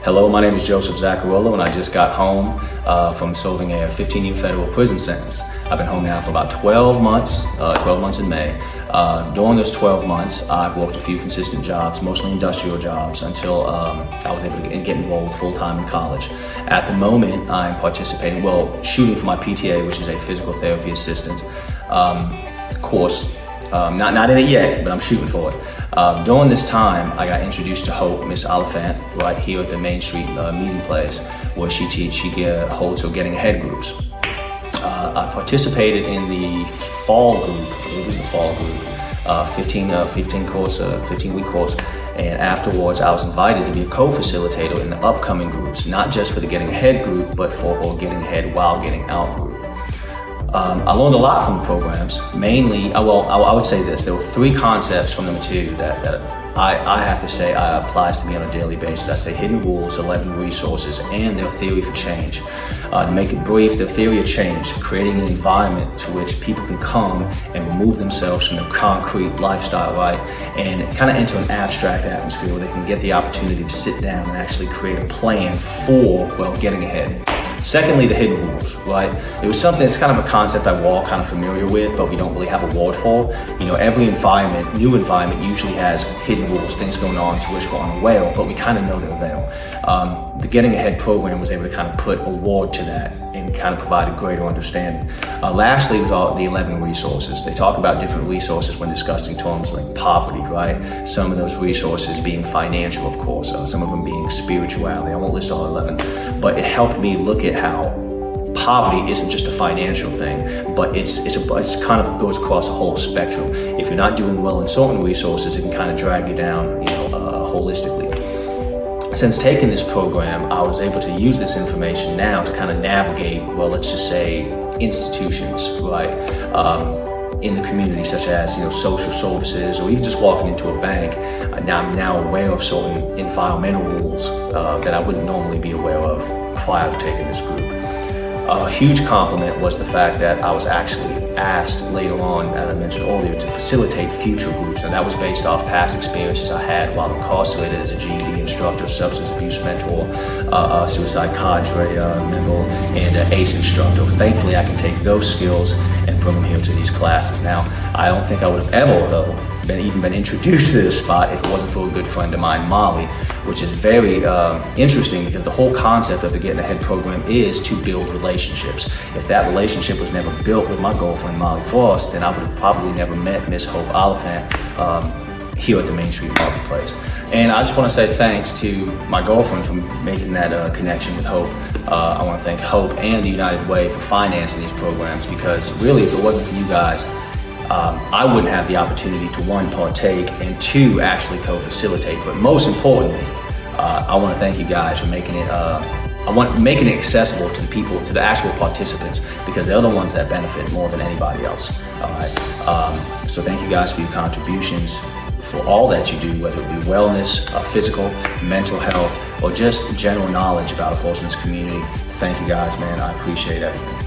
Hello, my name is Joseph Zaccarolo, and I just got home from serving a 15-year federal prison sentence. I've been home now for about 12 months, 12 months in May. During those 12 months, I've worked a few consistent jobs, mostly industrial jobs, until I was able to get involved full-time in college. At the moment, I'm participating, shooting for my PTA, which is a physical therapy assistant course. Not in it yet, but I'm shooting for it. During this time, I got introduced to Hope, Miss Oliphant, right here at the Main Street meeting place, where she holds her Getting Ahead groups. I participated in the fall group. It was the fall group, 15-week course, and afterwards I was invited to be a co-facilitator in the upcoming groups, not just for the Getting Ahead group, but for our Getting Ahead While Getting Out group. I learned a lot from the programs. Mainly, I would say this: there were 3 concepts from the material that I have to say applies to me on a daily basis. I say hidden rules, 11 resources, and their theory for change. To make it brief, their theory of change, creating an environment to which people can come and remove themselves from the concrete lifestyle, right, and kind of enter an abstract atmosphere where they can get the opportunity to sit down and actually create a plan for, getting ahead. Secondly, the hidden rules, right? It was something, it's kind of a concept we're all kind of familiar with, but we don't really have a word for. Every new environment usually has hidden rules, things going on to which we're unaware of, but we kind of know they're there. The Getting Ahead program was able to kind of put a word to that and kind of provide a greater understanding. Lastly, with the 11 resources. They talk about different resources when discussing terms like poverty, right? Some of those resources being financial, of course, some of them being spirituality. I won't list all 11, but it helped me look at how poverty isn't just a financial thing, but it's kind of goes across a whole spectrum. If you're not doing well in certain resources, it can kind of drag you down, holistically. Since taking this program, I was able to use this information now to kind of navigate, let's just say, institutions, right, in the community, such as social services, or even just walking into a bank. I'm now aware of certain environmental rules that I wouldn't normally be aware of prior to taking this group. A huge compliment was the fact that I was actually asked later on, as I mentioned earlier, to facilitate future groups, and that was based off past experiences I had while incarcerated as a GED instructor, substance abuse mentor, suicide cadre member, and an ACE instructor. Thankfully, I can take those skills and bring them here to these classes. Now, I don't think I would have ever, been introduced to this spot if it wasn't for a good friend of mine, Molly, which is very interesting because the whole concept of the Getting Ahead program is to build relationships. If that relationship was never built with my girlfriend, Molly Frost, then I would have probably never met Miss Hope Oliphant here at the Main Street Marketplace. And I just want to say thanks to my girlfriend for making that connection with Hope. I want to thank Hope and the United Way for financing these programs, because really, if it wasn't for you guys, I wouldn't have the opportunity to, 1, partake, and 2, actually co-facilitate. But most importantly, I want to thank you guys for making it accessible to the people, to the actual participants, because they're the ones that benefit more than anybody else. All right. So thank you guys for your contributions, for all that you do, whether it be wellness, physical, mental health, or just general knowledge about a person's community. Thank you guys, man. I appreciate everything.